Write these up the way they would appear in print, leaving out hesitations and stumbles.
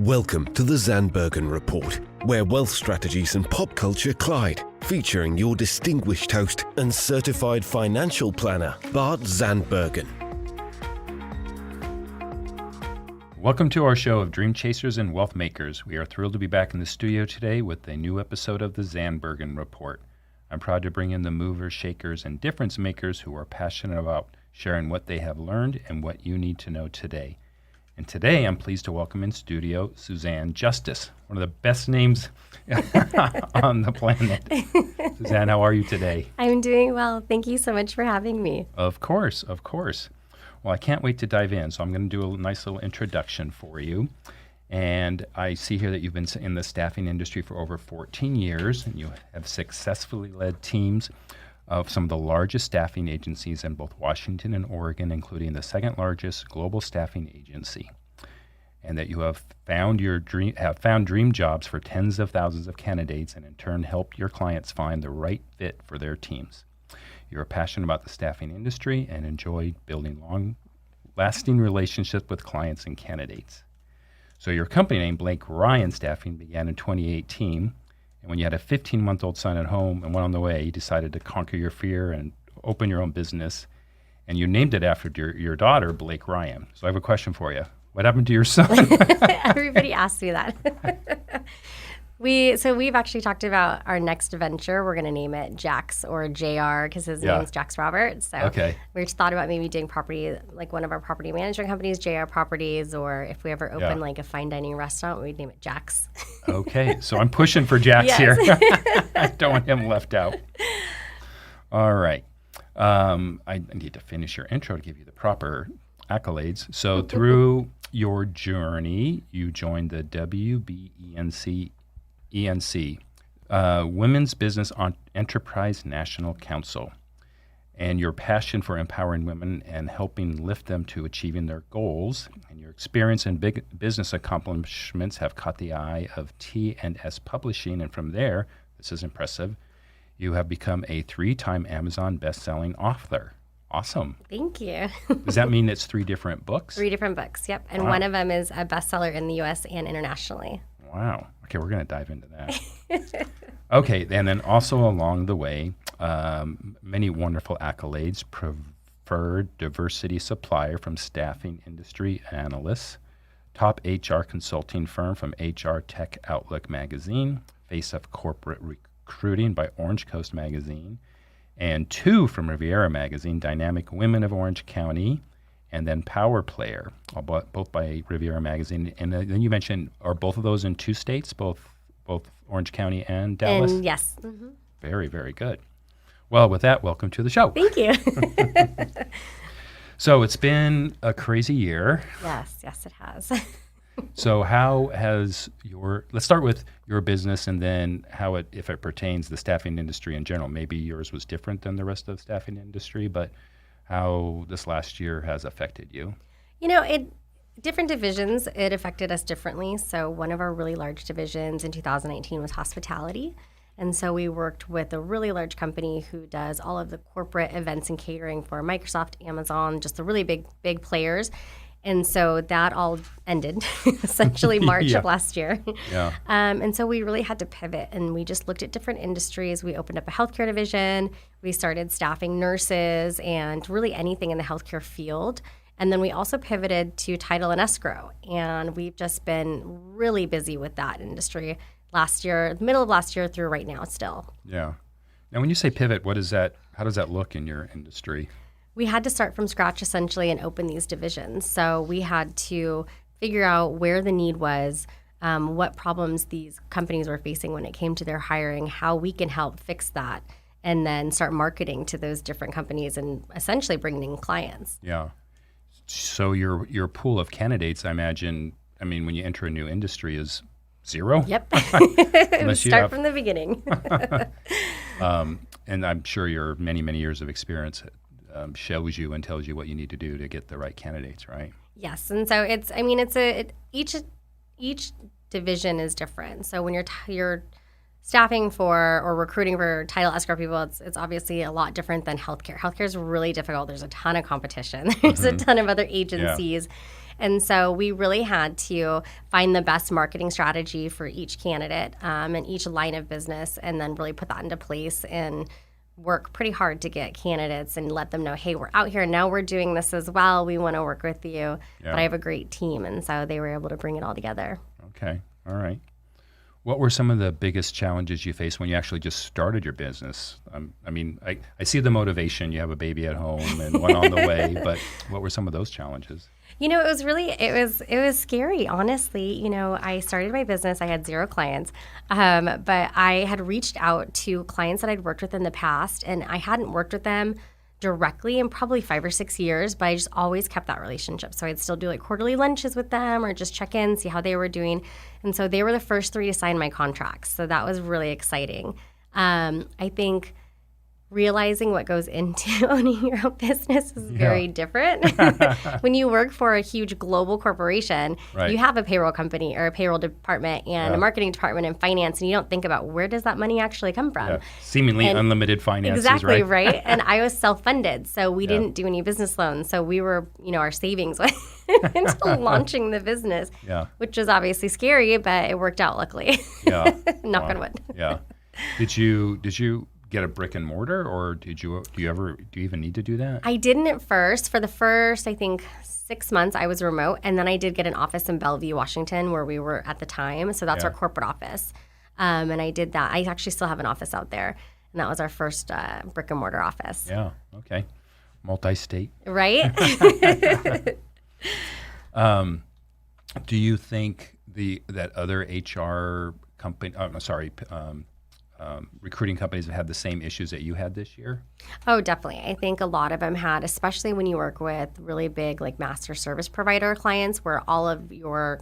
Welcome to the Zandbergen Report, where wealth strategies and pop culture collide, featuring your distinguished host and certified financial planner, Bart Zandbergen. Welcome to our show of Dream Chasers and Wealth Makers. We are thrilled to be back in the studio today with a new episode of the Zandbergen Report. I'm proud to bring in the movers, shakers, and difference makers who are passionate about sharing what they have learned and what you need to know today. And today, I'm pleased to welcome in studio Suzanne Justice, one of the best names on the planet. Suzanne, how are you today? I'm doing well. Thank you so much for having me. Of course, of course. Well, I can't wait to dive in, so I'm going to do a nice little introduction for you. And I see here that you've been in the staffing industry for over 14 years, and you have successfully led teams of some of the largest staffing agencies in both Washington and Oregon, including the second largest global staffing agency, and that you have found dream jobs for tens of thousands of candidates, and in turn help your clients find the right fit for their teams. You're passionate about the staffing industry and enjoy building long-lasting relationships with clients and candidates. So your company name, Blake Rian Staffing, began in 2018. And when you had a 15-month-old son at home and one on the way, you decided to conquer your fear and open your own business. And you named it after your daughter, Blake Rian. So I have a question for you. What happened to your son? Everybody asks me that. We've actually talked about our next venture. We're going to name it Jax or JR because his name's Jax Robert. So we thought about maybe doing property, like one of our property management companies, JR Properties, or if we ever open like a fine dining restaurant, we'd name it Jax. Okay, so I'm pushing for Jax here. I don't want him left out. All right. I need to finish your intro to give you the proper accolades. So through your journey, you joined the WBENC Women's Business Enterprise National Council, and your passion for empowering women and helping lift them to achieving their goals, and your experience and big business accomplishments have caught the eye of T&S Publishing, and from there, this is impressive, you have become a 3-time Amazon best-selling author. Awesome. Thank you. Does that mean it's 3 different books? 3 different books, yep. And one of them is a bestseller in the U.S. and internationally. Wow. Okay, we're going to dive into that. Okay, and then also along the way, many wonderful accolades: preferred diversity supplier from Staffing Industry Analysts, top HR consulting firm from HR Tech Outlook magazine, face of corporate recruiting by Orange Coast magazine, and 2 from Riviera magazine, Dynamic Women of Orange County, and then Power Player, both by Riviera magazine. And then you mentioned, are both of those in 2 states, both Orange County and Dallas? And yes. Mm-hmm. Very, very good. Well, with that, welcome to the show. Thank you. So it's been a crazy year. Yes, it has. So how has let's start with your business and then how it, if it pertains to the staffing industry in general. Maybe yours was different than the rest of the staffing industry, but how this last year has affected you? Different divisions, it affected us differently. So one of our really large divisions in 2019 was hospitality. And so we worked with a really large company who does all of the corporate events and catering for Microsoft, Amazon, just the really big players. And so that all ended essentially March of last year. Yeah. And so we really had to pivot, and we just looked at different industries. We opened up a healthcare division. We started staffing nurses and really anything in the healthcare field. And then we also pivoted to title and escrow. And we've just been really busy with that industry last year, middle of last year through right now still. Yeah. Now, when you say pivot, how does that look in your industry? We had to start from scratch essentially and open these divisions. So we had to figure out where the need was, what problems these companies were facing when it came to their hiring, how we can help fix that, and then start marketing to those different companies and essentially bringing in clients. Yeah. So your pool of candidates, I mean, when you enter a new industry is zero? Yep. Start from the beginning. And I'm sure your many, many years of experience shows you and tells you what you need to do to get the right candidates, right? Yes. And so each division is different. So when you're staffing for or recruiting for title escrow people, it's obviously a lot different than healthcare. Healthcare is really difficult. There's a ton of competition. There's a ton of other agencies. And so we really had to find the best marketing strategy for each candidate and each line of business, and then really put that into place and work pretty hard to get candidates and let them know, hey, we're out here now, we're doing this as well, we want to work with you, but I have a great team. And so they were able to bring it all together. Okay. All right. What were some of the biggest challenges you faced when you actually just started your business? I mean, I see the motivation. You have a baby at home and one on the way, but what were some of those challenges? You know, it was scary, honestly. You know, I started my business. I had 0 clients, but I had reached out to clients that I'd worked with in the past, and I hadn't worked with them directly in probably 5 or 6 years, but I just always kept that relationship. So I'd still do like quarterly lunches with them or just check in, see how they were doing. And so they were the first 3 to sign my contracts. So that was really exciting. I think realizing what goes into owning your own business is very different. When you work for a huge global corporation, you have a payroll company or a payroll department and a marketing department and finance, and you don't think about where does that money actually come from. Seemingly unlimited finances, exactly, right? And I was self-funded, so we didn't do any business loans. So we were, you know, our savings went into launching the business, which was obviously scary, but it worked out luckily. Knock on wood. Did you get a brick and mortar, or do you even need to do that? I didn't at first. For the first, I think, 6 months, I was remote, and then I did get an office in Bellevue, Washington, where we were at the time. So that's our corporate office, and I did that. I actually still have an office out there, and that was our first brick and mortar office. Yeah. Okay. Multi-state. Right. Do you think that other HR company? Recruiting companies have had the same issues that you had this year? Oh, definitely. I think a lot of them had, especially when you work with really big like master service provider clients where all of your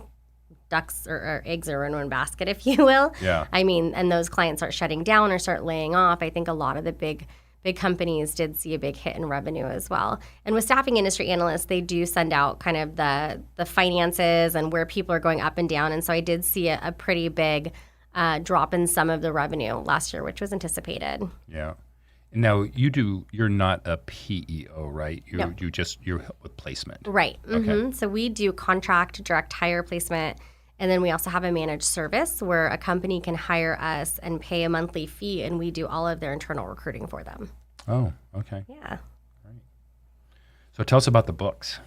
ducks or eggs are in one basket, if you will. I mean, and those clients start shutting down or start laying off. I think a lot of the big companies did see a big hit in revenue as well. And with staffing industry analysts, they do send out kind of the finances and where people are going up and down. And so I did see a pretty big drop in some of the revenue last year, which was anticipated. Yeah. Now you're not a PEO, right? You're with placement. Right. Okay. So we do contract, direct hire placement, and then we also have a managed service where a company can hire us and pay a monthly fee, and we do all of their internal recruiting for them. Oh, okay. Yeah. So tell us about the books.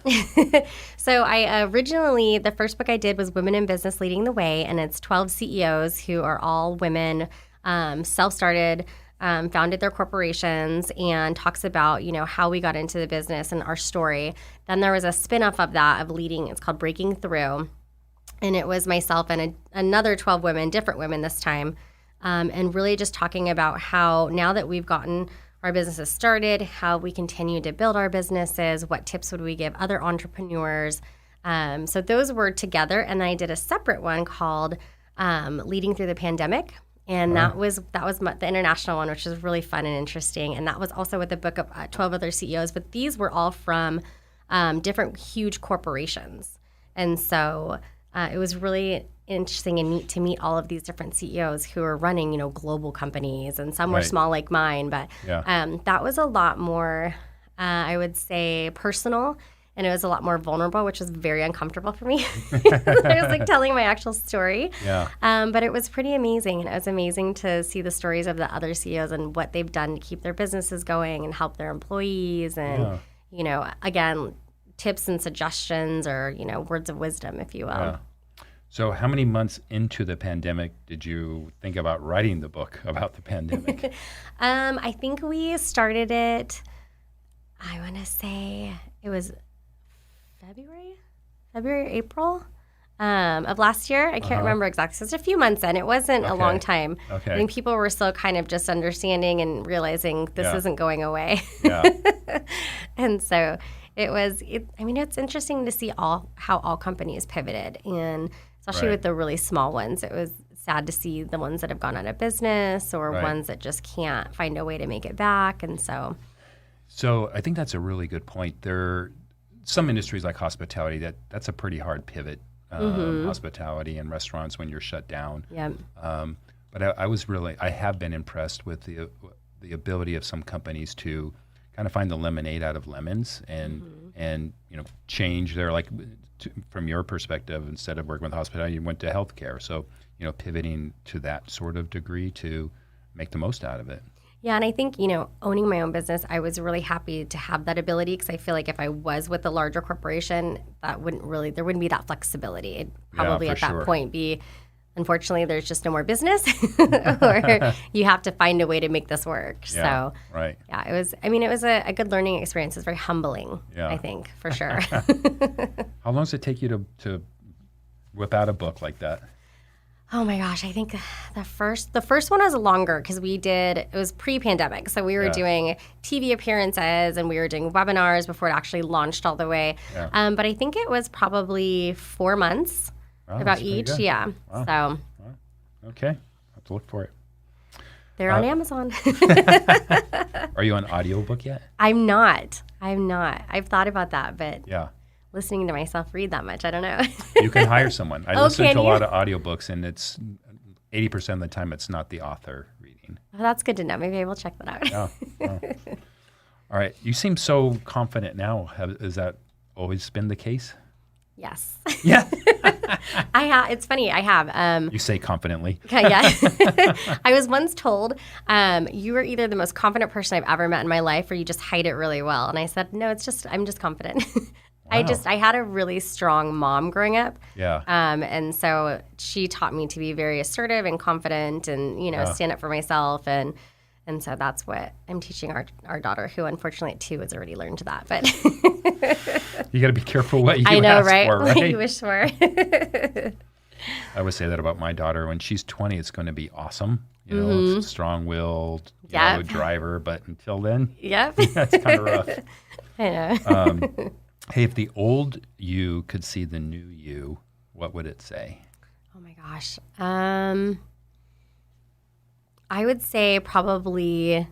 So I originally, the first book I did was Women in Business Leading the Way, and it's 12 CEOs who are all women, self-started, founded their corporations, and talks about, you know, how we got into the business and our story. Then there was a spin-off of that of leading. It's called Breaking Through, and it was myself and another 12 women, different women this time, and really just talking about how now that we've gotten our businesses started, how we continue to build our businesses, what tips would we give other entrepreneurs. So those were together, and I did a separate one called Leading Through the Pandemic, and that was the international one, which was really fun and interesting. And that was also with a book of 12 other CEOs, but these were all from different huge corporations. And so it was really interesting and neat to meet all of these different CEOs who are running, you know, global companies, and some were small like mine, but that was a lot more, I would say, personal, and it was a lot more vulnerable, which was very uncomfortable for me. I was like telling my actual story, but it was pretty amazing, and it was amazing to see the stories of the other CEOs and what they've done to keep their businesses going and help their employees, and you know, again, tips and suggestions, or you know, words of wisdom, if you will. So how many months into the pandemic did you think about writing the book about the pandemic? I think we started it, I want to say it was February, April of last year. I can't remember exactly. So it's a few months in. It wasn't a long time. I think people were still kind of just understanding and realizing this isn't going away. And so it's interesting to see how all companies pivoted, and especially with the really small ones. It was sad to see the ones that have gone out of business, or ones that just can't find a way to make it back. And so I think that's a really good point. There are some industries like hospitality that's a pretty hard pivot, hospitality and restaurants when you're shut down. But I have been impressed with the ability of some companies to kind of find the lemonade out of lemons and and change their from your perspective, instead of working with hospitality, you went to healthcare. So pivoting to that sort of degree to make the most out of it. Yeah, and I think, owning my own business, I was really happy to have that ability, because I feel like if I was with a larger corporation, there wouldn't be that flexibility. It'd probably at that point be, unfortunately, there's just no more business, or you have to find a way to make this work. Yeah, so, right. Yeah, it was a good learning experience. It was very humbling, I think, for sure. How long does it take you to whip out a book like that? Oh my gosh, I think the first one was longer, because it was pre-pandemic. So we were doing TV appearances and we were doing webinars before it actually launched all the way. Yeah. But I think it was probably 4 months about each. Yeah. Wow. So. Okay. I'll have to look for it. They're on Amazon. Are you on audiobook yet? I'm not. I've thought about that, but yeah. Listening to myself read that much, I don't know. You can hire someone. I listen to a lot of audiobooks, and it's 80% of the time it's not the author reading. Oh, that's good to know. Maybe I will check that out. Yeah. All right. You seem so confident now. Has that always been the case? Yes. Yeah. I have. It's funny. I have. You say confidently. Yeah. I was once told, you are either the most confident person I've ever met in my life, or you just hide it really well. And I said, no, I'm just confident. Wow. I had a really strong mom growing up. Yeah. And so she taught me to be very assertive and confident and, stand up for myself. And so that's what I'm teaching our daughter, who unfortunately at 2 has already learned that. But you got to be careful what you ask right? for, right? What you wish for. I would say that about my daughter. When she's 20, it's going to be awesome. Strong-willed, driver. But until then, it's kind of rough. I know. Hey, if the old you could see the new you, what would it say? Oh my gosh. I would say probably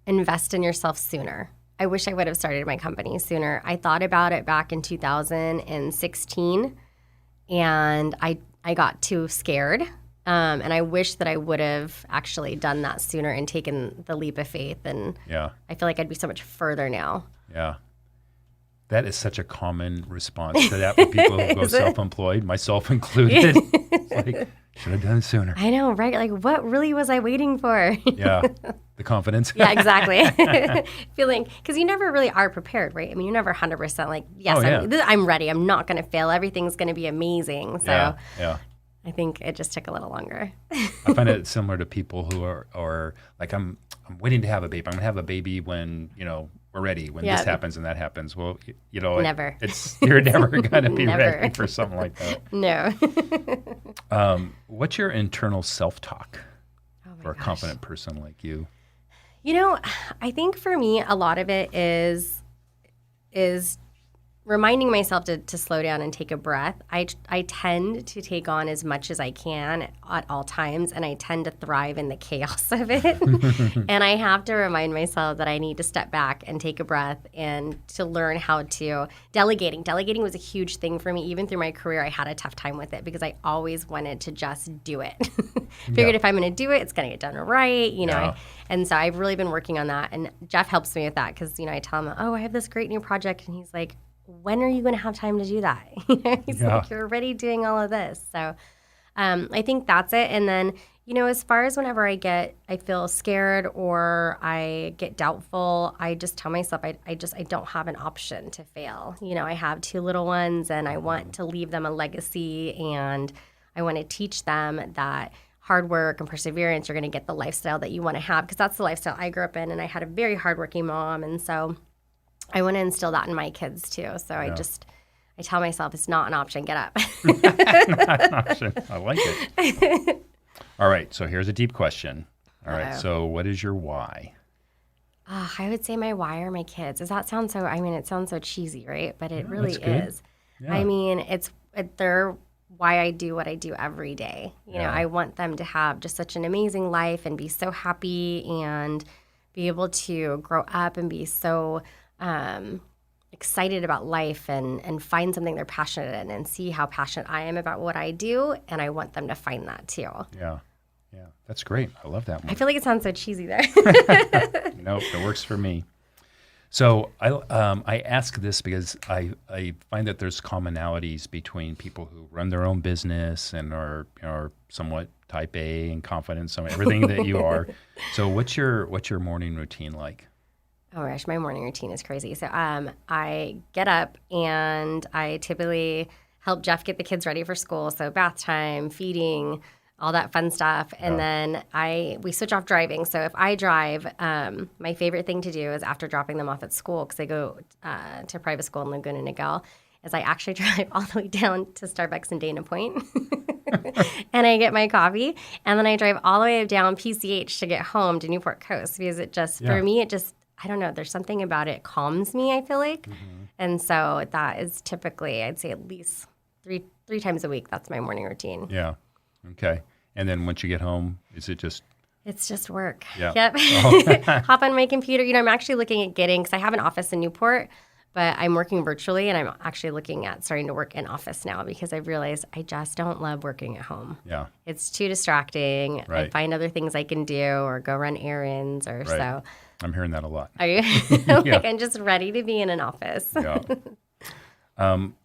invest in yourself sooner. I wish I would have started my company sooner. I thought about it back in 2016, and I got too scared. And I wish that I would have actually done that sooner and taken the leap of faith. And I feel like I'd be so much further now. Yeah. That is such a common response to that with people who go self-employed, myself included. Like, should have done it sooner. I know, right? Like, what really was I waiting for? Yeah. The confidence. Yeah, exactly. Feeling, because you never really are prepared, right? I mean, you're never 100% like, yes, I'm ready. I'm not going to fail. Everything's going to be amazing. So yeah. I think it just took a little longer. I find it similar to people who are like, I'm waiting to have a baby. I'm going to have a baby when, we're ready, when this happens and that happens. Well, never. You're never going to be ready for something like that. No. What's your internal self-talk for a confident person like you? I think for me, a lot of it is reminding myself to slow down and take a breath. I tend to take on as much as I can at all times, and I tend to thrive in the chaos of it. And I have to remind myself that I need to step back and take a breath and to learn how to delegating. Delegating was a huge thing for me. Even through my career, I had a tough time with it because I always wanted to just do it. Figured if I'm going to do it, it's going to get done right, And so I've really been working on that. And Jeff helps me with that because, I tell him, I have this great new project. And he's like, when are you going to have time to do that? He's like, you're already doing all of this. So I think that's it. And then, as far as whenever I feel scared or I get doubtful, I just tell myself I don't have an option to fail. I have 2 little ones and I want to leave them a legacy, and I want to teach them that hard work and perseverance, you're going to get the lifestyle that you want to have, because that's the lifestyle I grew up in, and I had a very hardworking mom. And so I want to instill that in my kids too. So I tell myself it's not an option. Get up. Not an option. I like it. All right. So here's a deep question. All right. So what is your why? I would say my why are my kids. Does that sound so? I mean, it sounds so cheesy, right? But it really is. Yeah. I mean, they're why I do what I do every day. I want them to have just such an amazing life and be so happy and be able to grow up and be so excited about life and find something they're passionate in and see how passionate I am about what I do. And I want them to find that too. Yeah. Yeah. That's great. I love that one. I feel like it sounds so cheesy there. Nope. It works for me. So I ask this because I find that there's commonalities between people who run their own business and are somewhat type A and confident, so everything that you are. So what's your morning routine like? Oh my gosh, my morning routine is crazy. So I get up and I typically help Jeff get the kids ready for school. So bath time, feeding, all that fun stuff. And then we switch off driving. So if I drive, my favorite thing to do is after dropping them off at school, because they go to private school in Laguna Niguel, is I actually drive all the way down to Starbucks in Dana Point. And I get my coffee. And then I drive all the way down PCH to get home to Newport Coast, because for me, I don't know, there's something about it calms me, I feel like. Mm-hmm. And so that is typically, I'd say at least three times a week. That's my morning routine. Yeah. Okay. And then once you get home, is it just? It's just work. Yeah. Yep. Oh. Hop on my computer. I'm actually looking at because I have an office in Newport, but I'm working virtually, and I'm actually looking at starting to work in office now, because I've realized I just don't love working at home. Yeah. It's too distracting. Right. I find other things I can do or go run errands or so. I'm hearing that a lot. Are you? I'm just ready to be in an office. Yeah.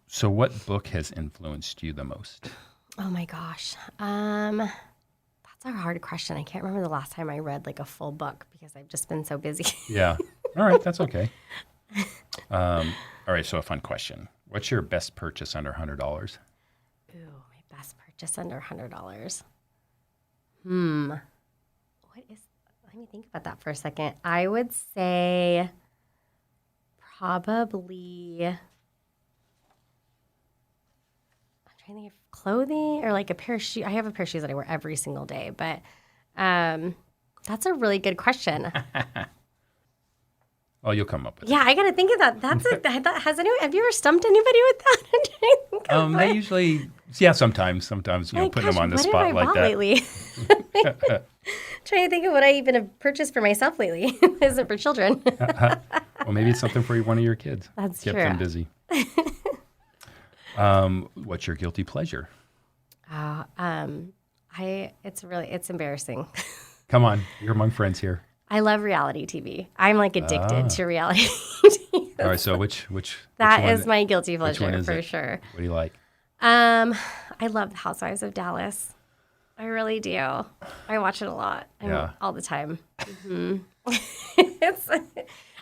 So what book has influenced you the most? Oh my gosh. That's a hard question. I can't remember the last time I read like a full book, because I've just been so busy. Yeah. All right. That's okay. All right. So a fun question. What's your best purchase under $100? Ooh, my best purchase under $100. Let me think about that for a second. I would say probably, I'm trying to think of clothing or like a pair of shoes. I have a pair of shoes that I wear every single day, but that's a really good question. Oh, you'll come up with it. Yeah, I got to think of that. Have you ever stumped anybody with that? I usually, sometimes, putting them on the spot like that. Lately? Trying to think of what I even have purchased for myself lately. Isn't for children. Well, maybe it's something for one of your kids. That's Kept true. them busy. What's your guilty pleasure? It's embarrassing. Come on, you're among friends here. I love reality TV. I'm like addicted to reality TV. All right, so which that one, is my guilty pleasure one is for it? sure. What do you like? I love the Housewives of Dallas. I really do. I watch it a lot. All the time. Mm-hmm.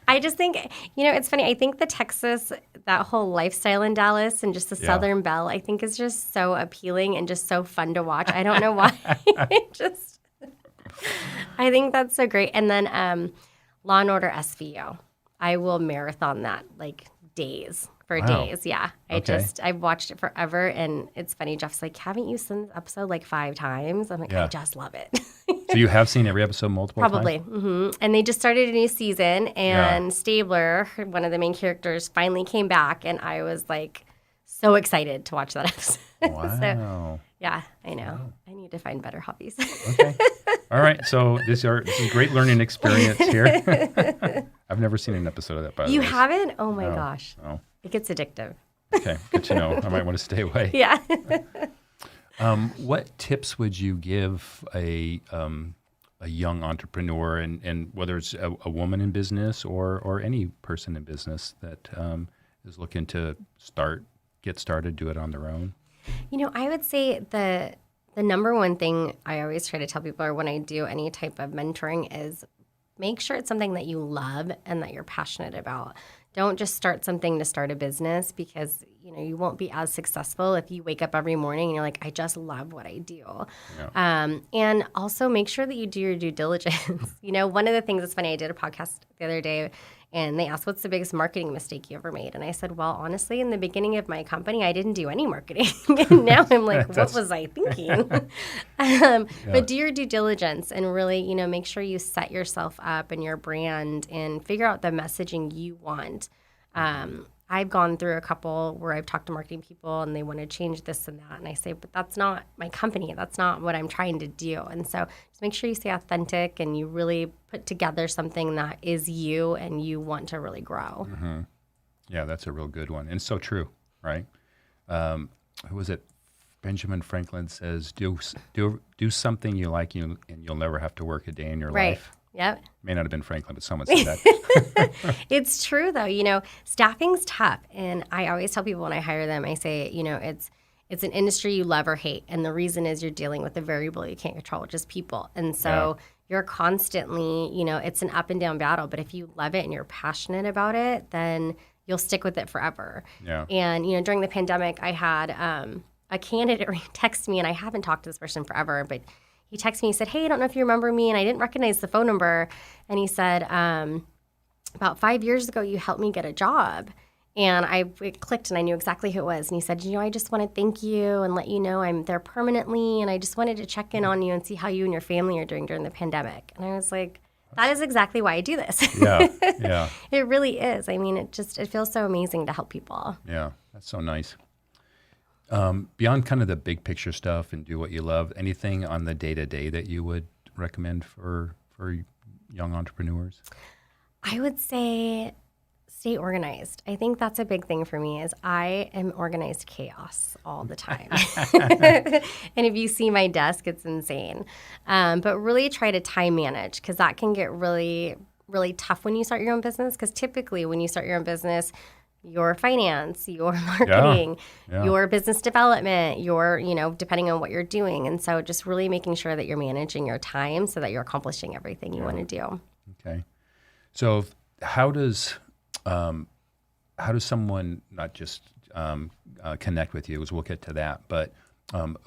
I just think, it's funny. I think the Texas, that whole lifestyle in Dallas and just the Southern Belle, I think is just so appealing and just so fun to watch. I don't know why. I think that's so great. And then Law and Order SVU. I will marathon that like days. Yeah. I've watched it forever. And it's funny. Jeff's like, haven't you seen this episode like 5 times? I'm like, I just love it. So you have seen every episode multiple times? Probably. Mm-hmm. And they just started a new season, and Stabler, one of the main characters, finally came back. And I was like so excited to watch that episode. Wow. So, yeah, I know. Wow. I need to find better hobbies. Okay. All right. So this is a great learning experience here. I've never seen an episode of that, by the way. You haven't? Oh, my gosh. No. It gets addictive. Okay. Good to know. I might want to stay away. Yeah. What tips would you give a young entrepreneur, and whether it's a woman in business or any person in business that is looking to get started, do it on their own? I would say the number one thing I always try to tell people, or when I do any type of mentoring, is make sure it's something that you love and that you're passionate about. Don't just start something to start a business, because you won't be as successful if you wake up every morning and you're like, I just love what I do. Yeah. And also make sure that you do your due diligence. One of the things that's funny, I did a podcast the other day, and they asked, what's the biggest marketing mistake you ever made? And I said, well, honestly, in the beginning of my company, I didn't do any marketing. And now I'm like, what was I thinking? But do your due diligence and really, make sure you set yourself up and your brand and figure out the messaging you want. I've gone through a couple where I've talked to marketing people and they want to change this and that. And I say, but that's not my company. That's not what I'm trying to do. And so just make sure you stay authentic and you really put together something that is you and you want to really grow. Mm-hmm. Yeah, that's a real good one. And it's so true, right? Who was it? Benjamin Franklin says, do something you like, and you'll never have to work a day in your life. Yep. May not have been Franklin, but someone said that. It's true, though. Staffing's tough. And I always tell people when I hire them, I say, it's an industry you love or hate. And the reason is you're dealing with a variable you can't control, which is people. And so you're constantly, it's an up and down battle. But if you love it and you're passionate about it, then you'll stick with it forever. Yeah. And, during the pandemic, I had a candidate text me, and I haven't talked to this person forever, but he texted me, he said, hey, I don't know if you remember me, and I didn't recognize the phone number. And he said, about 5 years ago, you helped me get a job. And it clicked, and I knew exactly who it was. And he said, I just want to thank you and let you know I'm there permanently, and I just wanted to check in on you and see how you and your family are doing during the pandemic. And I was like, that is exactly why I do this. Yeah. It really is. I mean, it feels so amazing to help people. Yeah, that's so nice. Beyond kind of the big picture stuff and do what you love, anything on the day-to-day that you would recommend for young entrepreneurs? I would say stay organized. I think that's a big thing for me is I am organized chaos all the time. And if you see my desk, it's insane. But really try to time manage, because that can get really, really tough when you start your own business, because typically when you start your own business, your finance, your marketing, your business development, your, depending on what you're doing. And so just really making sure that you're managing your time so that you're accomplishing everything you want to do. Okay. So how does someone not just connect with you, as we'll get to that, but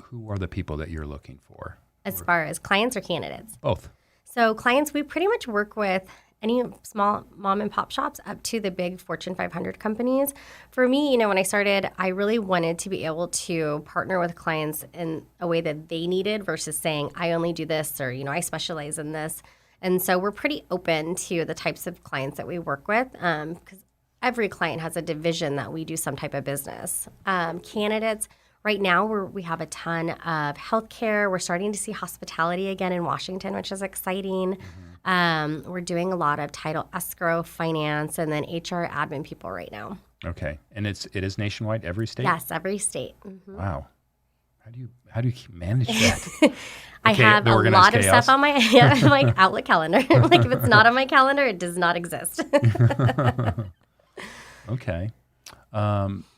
who are the people that you're looking for? As far as clients or candidates? Both. So clients, we pretty much work with any small mom and pop shops up to the big Fortune 500 companies. For me, when I started, I really wanted to be able to partner with clients in a way that they needed versus saying, I only do this, or, I specialize in this. And so we're pretty open to the types of clients that we work with, because every client has a division that we do some type of business. Candidates, right now we have a ton of healthcare. We're starting to see hospitality again in Washington, which is exciting. We're doing a lot of title escrow, finance, and then HR admin people right now. Okay, and it is nationwide, every state? Yes, every state. Mm-hmm. Wow, how do you manage that? I have a lot of stuff on my my Outlook calendar. Like if it's not on my calendar, it does not exist. Okay,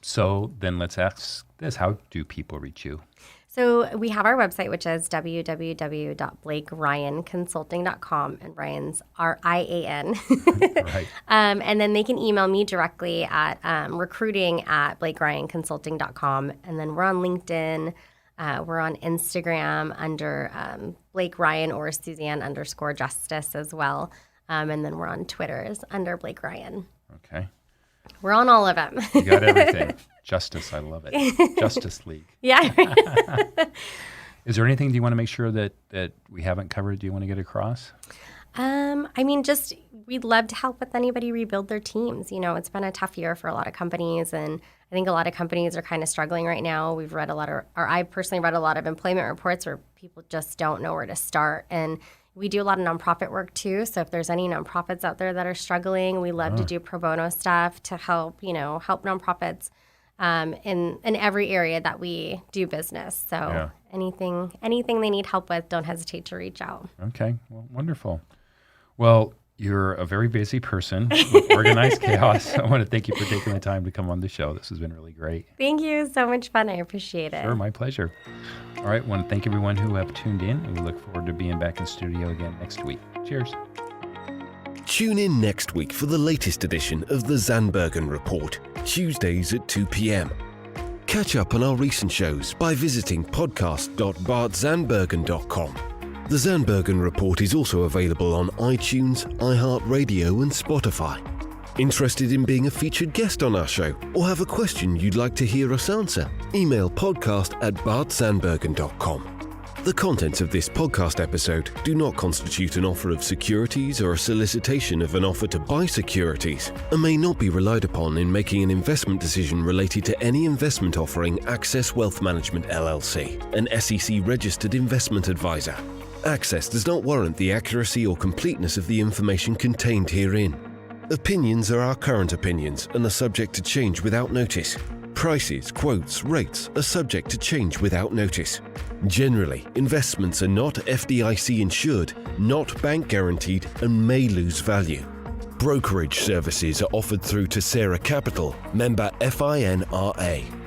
so then let's ask this: how do people reach you? So we have our website, which is www.blakerianconsulting.com, and Ryan's R-I-A-N. Right. And then they can email me directly at recruiting@blakerianconsulting.com. And then we're on LinkedIn. We're on Instagram under Blake Rian or Suzanne_Justice as well. And then we're on Twitter under Blake Rian. Okay. We're on all of them. You got everything. Justice, I love it. Justice League. Yeah. Is there anything do you want to make sure that we haven't covered? Do you want to get across? Just we'd love to help with anybody rebuild their teams. It's been a tough year for a lot of companies, and I think a lot of companies are kind of struggling right now. We've read I personally read a lot of employment reports where people just don't know where to start. And we do a lot of nonprofit work too. So if there's any nonprofits out there that are struggling, we love to do pro bono stuff to help nonprofits in every area that we do business. So anything they need help with, don't hesitate to reach out. Okay, well, wonderful. Well, you're a very busy person with organized chaos. I want to thank you for taking the time to come on the show. This has been really great. Thank you. So much fun. I appreciate it. Sure, my pleasure. All right, I want to thank everyone who have tuned in, and we look forward to being back in studio again next week. Cheers. Tune in next week for the latest edition of the Zandbergen Report, Tuesdays at 2 p.m. Catch up on our recent shows by visiting podcast.bartzandbergen.com. The Zandbergen Report is also available on iTunes, iHeartRadio, and Spotify. Interested in being a featured guest on our show, or have a question you'd like to hear us answer? Email podcast@bartzandbergen.com. The contents of this podcast episode do not constitute an offer of securities or a solicitation of an offer to buy securities, and may not be relied upon in making an investment decision related to any investment offering Access Wealth Management LLC, an SEC-registered investment advisor. Access does not warrant the accuracy or completeness of the information contained herein. Opinions are our current opinions and are subject to change without notice. Prices, quotes, rates are subject to change without notice. Generally, investments are not FDIC insured, not bank guaranteed, and may lose value. Brokerage services are offered through Tessera Capital, member FINRA.